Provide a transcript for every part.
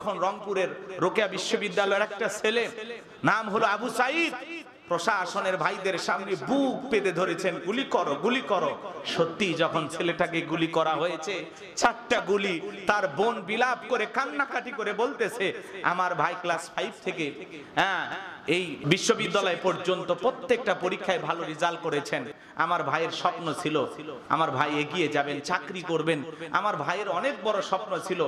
যখন রংপুরের রোকেয়া বিশ্ববিদ্যালয়ের একটা ছেলে নাম হলো আবু সাইদ প্রশাসনের ভাইদের সামনে বুক পেতে ধরেছেন, গুলি করো গুলি করো। সত্যি যখন ছেলেটাকে গুলি করা হয়েছে, 4টা গুলি, তার বোন বিলাপ করে কান্নাকাটি করে বলতেছে আমার ভাই ক্লাস 5 থেকে এই বিশ্ববিদ্যালয় পর্যন্ত প্রত্যেকটা পরীক্ষায় ভালো রেজাল্ট করেছেন। আমার ভাইয়ের স্বপ্ন ছিল আমার ভাই এগিয়ে যাবেন, চাকরি করবেন। আমার ভাইয়ের অনেক বড় স্বপ্ন ছিল।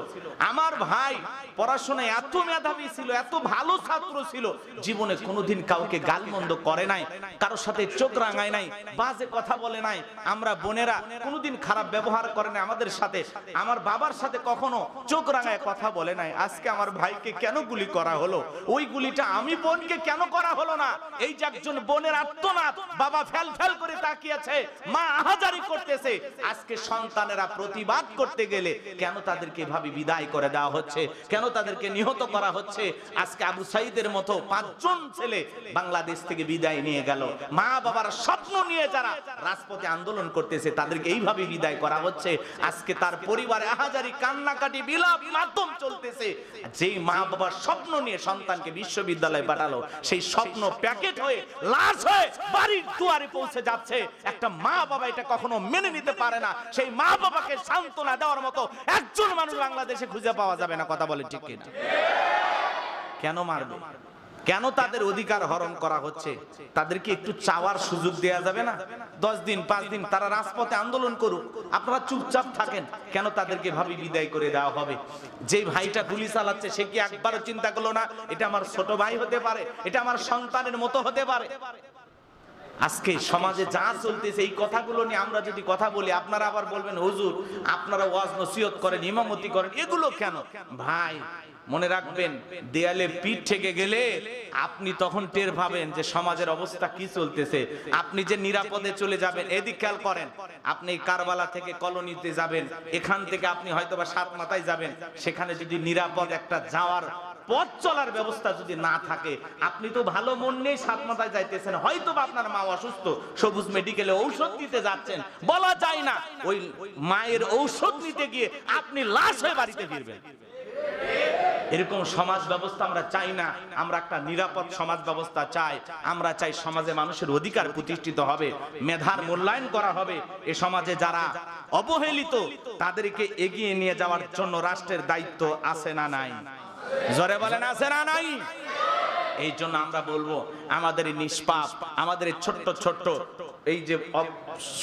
আমার ভাই পড়াশোনায় এত মেধাবী ছিল, এত ভালো ছাত্র ছিল, জীবনে কোনোদিন কাউকে গালমন্দ করে নাই, কারোর সাথে চোখ রাঙায় নাই, বাজে কথা বলে নাই। আমরা বোনেরা কোনোদিন খারাপ ব্যবহার করে নাই আমাদের সাথে। আমার বাবার সাথে কখনো চোখ রাঙায় কথা বলে নাই। আজকে আমার ভাইকে কেন গুলি করা হলো? ওই গুলিটা আমি বোনকে কেন করা হলো না? এই যে একজন বোনের আত্মনাদ, বাবা ফেল ফেল করে তাকিয়েছে, মা আহাজারি করতেছে, আজকে সন্তানেরা প্রতিবাদ করতে গেলে কেন তাদেরকে এভাবে বিদায় করে দেওয়া হচ্ছে? কেন তাদেরকে নিহত করা হচ্ছে? আজকে আবু সাইদের মতো 5 জন ছেলে বাংলাদেশ থেকে বিদায় নিয়ে গেল। মা বাবার স্বপ্ন নিয়ে যারা রাজপথে আন্দোলন করতেছে তাদেরকে এইভাবে বিদায় করা হচ্ছে। আজকে তার পরিবারে আহাজারি, কান্নাকাটি, বিলাপ মাধ্যম চলতেছে। যেই মা বাবার স্বপ্ন নিয়ে সন্তানকে বিশ্ববিদ্যালয়ে পাঠালো, সেই স্বপ্ন প্যাকেট হয়ে লাশ হয়ে বাড়ির দুয়ারে পৌঁছে যাচ্ছে। একটা মা বাবা এটা কখনো মেনে নিতে পারে না। সেই মা বাবাকে সান্ত্বনা দেওয়ার মতো একজন মানুষ বাংলাদেশে খুঁজে পাওয়া যাবে না। কথা বলে ঠিক কিনা? কেন মারবে? কেন তাদের অধিকার হরণ করা হচ্ছে? তাদেরকে একটু চাওয়ার সুযোগ দেয়া যাবে না? 10 দিন 5 দিন তারা রাজপথে আন্দোলন করুক, আপনারা চুপচাপ থাকেন। কেন তাদেরকে ভাবে বিদায় করে দেওয়া হবে? যে ভাইটা গুলি চালাচ্ছে সে কি একবারও চিন্তা করলো না এটা আমার ছোট ভাই হতে পারে, এটা আমার সন্তানের মতো হতে পারে? আজকে সমাজে যা চলতেছে এই কথাগুলো নিয়ে আমরা যদি কথা বলি, আপনারা আবার বলবেন হুজুর আপনারা ওয়াজ নসিহত করেন, ইমামতি করেন, এগুলো কেন? ভাই মনে রাখবেন, দেয়ালে পিঠ ঠেকে গেলে আপনি তখন টের পাবেন যে সমাজের অবস্থা কি চলতেছে। আপনি যে নিরাপদে চলে যাবেন, এদিক খেয়াল করেন। আপনি কারবালা থেকে কলোনিতে যাবেন, এখান থেকে আপনি হয়তোবা 7 মাথায় যাবেন, সেখানে যদি নিরাপদ একটা যাওয়ার পথ চলার ব্যবস্থা যদি না থাকে, আপনি তো ভালো মন নিয়ে 7 মাথায় যাইতেছেন, হয়তোবা আপনার মা অসুস্থ, সবুজ মেডিকেলে ঔষধ নিতে যাচ্ছেন, বলা যায় না ওই মায়ের ঔষধ নিতে গিয়ে আপনি লাশ হয়ে বাড়িতে ফিরবেন। এরকম সমাজ ব্যবস্থা আমরা চাই না। আমরা একটা নিরাপদ সমাজ ব্যবস্থা চাই। আমরা চাই সমাজে মানুষের অধিকার প্রতিষ্ঠিত হবে, মেধার মূল্যায়ন করা হবে। এ সমাজে যারা অবহেলিত তাদেরকে এগিয়ে নিয়ে যাওয়ার জন্য রাষ্ট্রের দায়িত্ব আছে না নাই? জোরে বলেন আছে না নাই? এই জন্য আমরা বলবো আমাদের নিষ্পাপ, আমাদের ছোট্ট ছোট্ট এই যে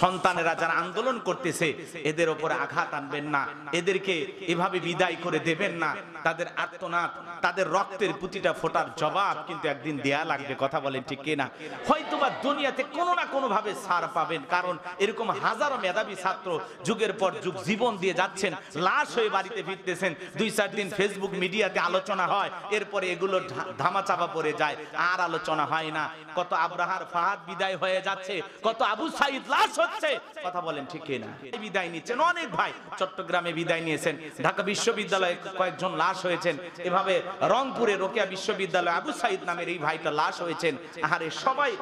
সন্তানেরা যারা আন্দোলন করতেছে এদের উপরে আঘাত আনবেন না, এদেরকে এভাবে বিদায় করে দেবেন না। তাদের আর্তনাদ, তাদের রক্তের প্রতিটা ফোঁটার জবাব কিন্তু একদিন দেয়া লাগবে। কথা বলেন ঠিক কিনা? হয়তোবা দুনিয়াতে কোনো না কোনো ভাবে ছাড় পাবেন, কারণ এরকম হাজারো মেধাবী ছাত্র যুগের পর যুগ জীবন দিয়ে যাচ্ছেন, লাশ হয়ে বাড়িতে ফিরতেছেন। 2-4 দিন ফেসবুক মিডিয়াতে আলোচনা হয়, এরপরে এগুলো ধামাচাপা পড়ে যায়, আর আলোচনা হয় না। কত আব্রাহার ফাহাদ বিদায় হয়ে যাচ্ছে, কত আবু সাইদ লাশ হচ্ছে। কথা বলেন ঠিক কিনা? বিদায় নিচ্ছেন অনেক ভাই, চট্টগ্রামে বিদায় নিয়েছেন, ঢাকা বিশ্ববিদ্যালয়ে কয়েকজন লাশ হয়েছেন, এভাবে রংপুরে রোকেয়া বিশ্ববিদ্যালয়ে আবু সাইদ নামের এই ভাইটা লাশ হয়েছেন। আরে সবাই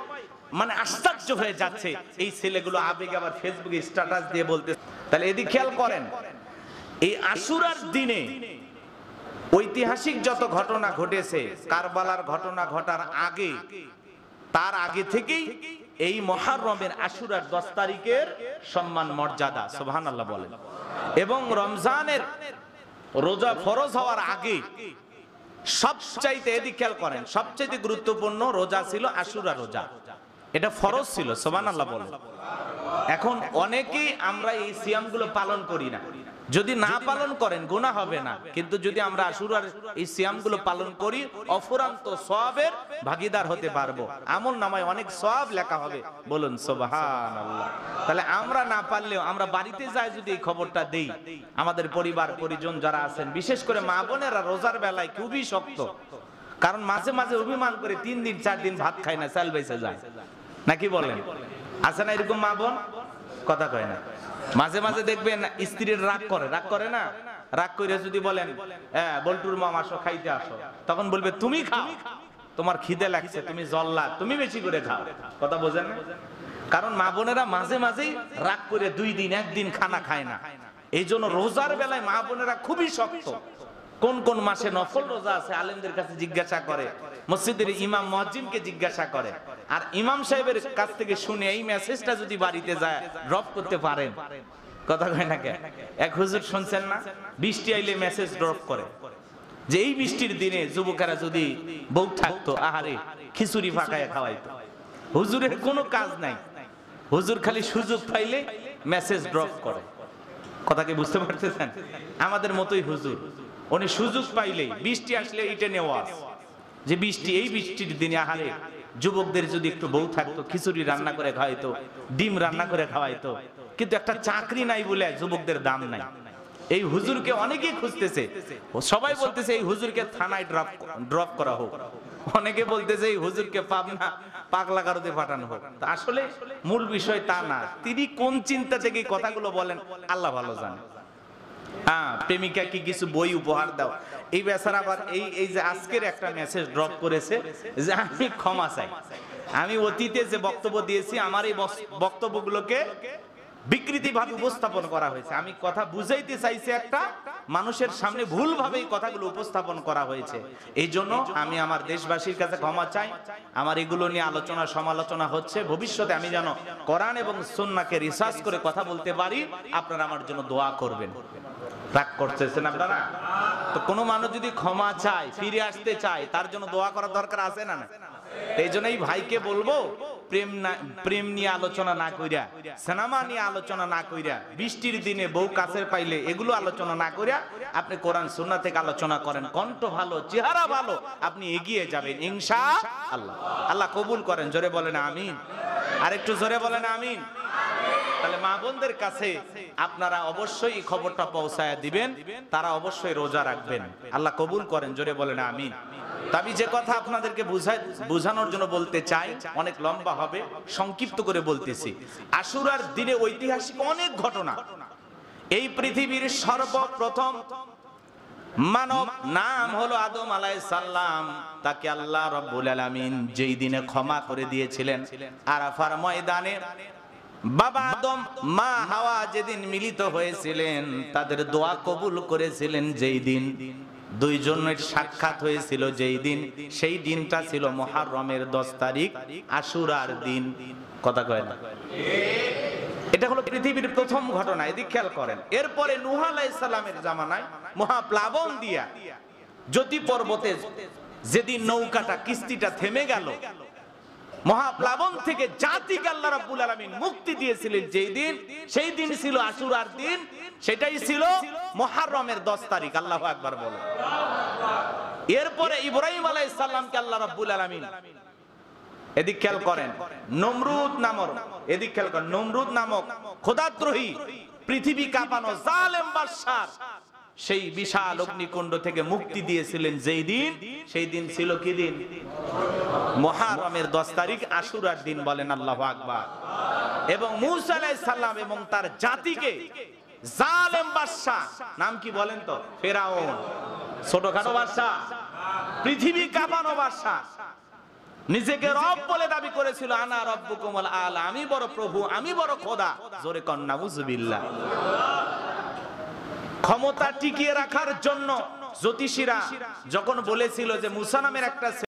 মানে আশ্চর্য হয়ে যাচ্ছে। এই ছেলেগুলো আবেগে আবার ফেসবুকে স্ট্যাটাস দিয়ে বলতে। তাহলে এদিকে খেয়াল করেন, এই আশুরার দিনে ঐতিহাসিক যত ঘটনা ঘটেছে, কারবালার ঘটনা ঘটার আগে, তার আগে থেকেই এই মুহররমের আশুরার 10 তারিখের সম্মান মর্যাদা, সুবহানাল্লাহ বলেন, এবং রমজানের রোজা ফরজ হওয়ার আগে সবচাইতে, এদিকে খেয়াল করেন, সবচাইতে গুরুত্বপূর্ণ রোজা ছিল আশুরা রোজা। এটা ফরজ ছিল, সুবহানাল্লাহ বলেন। এখন অনেকেই আমরা এই সিয়ামগুলো পালন করি না। যদি না পালন করেন গুনাহ হবে না, কিন্তু যদি আমরা আশুরার এই সিয়ামগুলো পালন করি অফুরান্ত সওয়াবের ভাগীদার হতে পারবো। আমল নামায় অনেক সওয়াব লেখা হবে, বলুন সুবহানাল্লাহ। তাহলে আমরা না পারলেও আমরা বাড়িতে যাই যদি এই খবরটা দেই, আমাদের পরিবার পরিজন যারা আছেন, বিশেষ করে মা বোনেরা রোজার বেলায় খুবই শক্ত, কারণ মাঝে মাঝে অভিমান করে 3 দিন 4 দিন ভাত খায় না, চাল বেঁচে যায়, নাকি বলেন? আছে না এরকম মা বোন? কথা কয় না। মাঝে মাঝে দেখবেন স্ত্রীর রাগ করে না, রাগ করে যদি বলেন বল্টুর মা আসো খাইতে আসো, তখন বলবে তুমি খাও, তোমার খিদে লাগছে, তুমি জল্লাদ, তুমি বেশি করে খাও। কথা বোঝেন না? কারণ মা বোনেরা মাঝে মাঝেই রাগ করে 2 দিন 1 দিন খানা খায় না। এই জন্য রোজার বেলায় মা বোনেরা খুবই শক্ত। কোন কোন মাসে নফল রোজা আছে আলেমদের কাছে জিজ্ঞাসা করে, মসজিদের ইমাম মুয়াজ্জিনকে জিজ্ঞাসা করে, আর ইমাম সাহেবের কাছ থেকে শুনে এই মেসেজটা যদি বাড়িতে যায় ড্রপ করতে পারেন। কথা কয় না কেন? এক হুজুর শুনছেন না, বৃষ্টি আইলে মেসেজ ড্রপ করে যে এই বৃষ্টির দিনে যুবকেরা যদি বউ থাকতো, আহারে খিচুড়ি ফাঁকায় খাওয়াইতো। হুজুরের কোনো কাজ নাই, হুজুর খালি সুযোগ পাইলে মেসেজ ড্রপ করে। কথা কি বুঝতে পারতেছেন? আমাদের মতোই হুজুর, উনি সুযোগ পাইলেই বৃষ্টি আসলে এটা নেওয়া যে বৃষ্টি, এই বৃষ্টির দিনে আহারে যুবকদের যদি একটু বউ থাকতো, খিচুড়ি রান্না করে খাওয়াইতো, ডিম রান্না করে খাওয়াইতো। কিন্তু একটা চাকরি নাই বলে যুবকদের দাম নাই। এই হুজুরকে অনেকেই খুঁজতেছে, সবাই বলতেছে এই হুজুরকে থানায় ড্রপ করা হোক, অনেকে বলতেছে এই হুজুরকে পাবনা পাগলা গারদে পাঠানো হোক। আসলে মূল বিষয় তা না, তিনি কোন চিন্তা থেকে কথাগুলো বলেন আল্লাহ ভালো জানে। হ্যাঁ, প্রেমিকাকে কিছু বই উপহার দাও, এই বেচারা আবার এই যে আজকের একটা মেসেজ ড্রপ করেছে যে আমি ক্ষমা চাই, আমি অতীতে যে বক্তব্য দিয়েছি আমার এই বক্তব্যগুলোকে বিকৃতি ভাবে উপস্থাপন করা হয়েছে। আমি কথা বুঝাইতে চাইছি, একটা মানুষের সামনে ভুলভাবে এই কথাগুলো উপস্থাপন করা হয়েছে। এই জন্য আমি আমার দেশবাসীর কাছে ক্ষমা চাই। আমার এগুলো নিয়ে আলোচনা সমালোচনা হচ্ছে, ভবিষ্যতে আমি যেন কোরআন এবং সুন্নাহকে রিসার্চ করে কথা বলতে পারি। আপনারা আমার জন্য দোয়া করবেন। রাগ করতেছেন আপনারা? তো কোনো মানুষ যদি ক্ষমা চায়, ফিরে আসতে চায়, তার জন্য দোয়া করার দরকার আছে না? এই জন্যই ভাইকে বলবো, প্রেম নিয়ে আলোচনা না কইরা, সিনেমা নিয়ে আলোচনা না কইরা, বৃষ্টির দিনে বউ কাছের পাইলে এগুলো আলোচনা না কইরা আপনি কোরআন সুন্নাহ থেকে আলোচনা করেন। কণ্ঠ ভালো, চেহারা ভালো, আপনি এগিয়ে যাবেন ইনশাআল্লাহ। আল্লাহ কবুল করেন। জোরে বলেন আমিন। আর একটু জোরে বলেন আমিন। তাহলে মা বোনদের কাছে আপনারা অবশ্যই এই খবরটা পৌঁছায় দিবেন, তারা অবশ্যই রোজা রাখবেন। আল্লাহ কবুল করেন। জোরে বলেন আমিন। আমি যে কথা আপনাদেরকে বোঝানোর জন্য বলতে চাই, অনেক লম্বা হবে, সংক্ষিপ্ত করে বলতেছি। আশুরার দিনে ঐতিহাসিক অনেক ঘটনা। এই পৃথিবীর সর্বপ্রথম মানব নাম হলো আদম আলাইহিস সালাম। তাকে আল্লাহ রাব্বুল আলামিন যেই দিনে ক্ষমা করে দিয়েছিলেন, আরাফার ময়দানে বাবা আদম মা হাওয়া যেদিন মিলিত হয়েছিলেন, তাদের দোয়া কবুল করেছিলেন যেই দিন, দুইজনের সাক্ষাৎ হয়েছিল যেই দিন, সেই দিনটা ছিল মুহররমের 10 তারিখ, আশুরার দিন। কথা কয় না? এটা হলো পৃথিবীর প্রথম ঘটনা। এদিকে খেয়াল করেন। এরপরে নূহ আলাইহিস সালামের জামানায় মহাপ্লাবন দিয়া জ্যোতি পর্বতে যেদিন নৌকাটা কিস্তিটা থেমে গেল, মহাপ্লাবন থেকে জাতিকে আল্লাহ রাব্বুল আলামিন মুক্তি দিয়েছিলেন যেই দিন, সেই দিন ছিল আশুরার দিন। সেটাই ছিল মুহররমের 10 তারিখ। আল্লাহু আকবার বলো। এরপরে ইব্রাহিম আলাইহিস সালামকে আল্লাহ রাব্বুল আলামিন, এদিক খেয়াল করেন, নমরুদ নামক খোদাদ্রোহী, পৃথিবী কাঁপানো জালেম বাদশার সেই বিশাল অগ্নিকুণ্ড থেকে মুক্তি দিয়েছিলেন যেই দিন, সেই দিন ছিল কি দিন? মুহররমের 10 তারিখ, আশুরার দিন। বলেন আল্লাহু আকবার। এবং মূসা আলাইহিস সালাম এবং তার জাতিকে জালেম বাদশা, নাম কি বলেন তো? ফেরাউন। ছোটখাটো বাদশা, পৃথিবী কাঁপানো বাদশা, নিজেকে রব বলে দাবি করেছিল। আনা রব্বুকুমুল আলা, আমি বড় প্রভু, আমি বড় খোদা। জোরে কন নাউযুবিল্লাহ। ক্ষমতা টিকিয়ে রাখার জন্য জ্যোতিষীরা যখন বলেছিল যে মুসা নামের একটা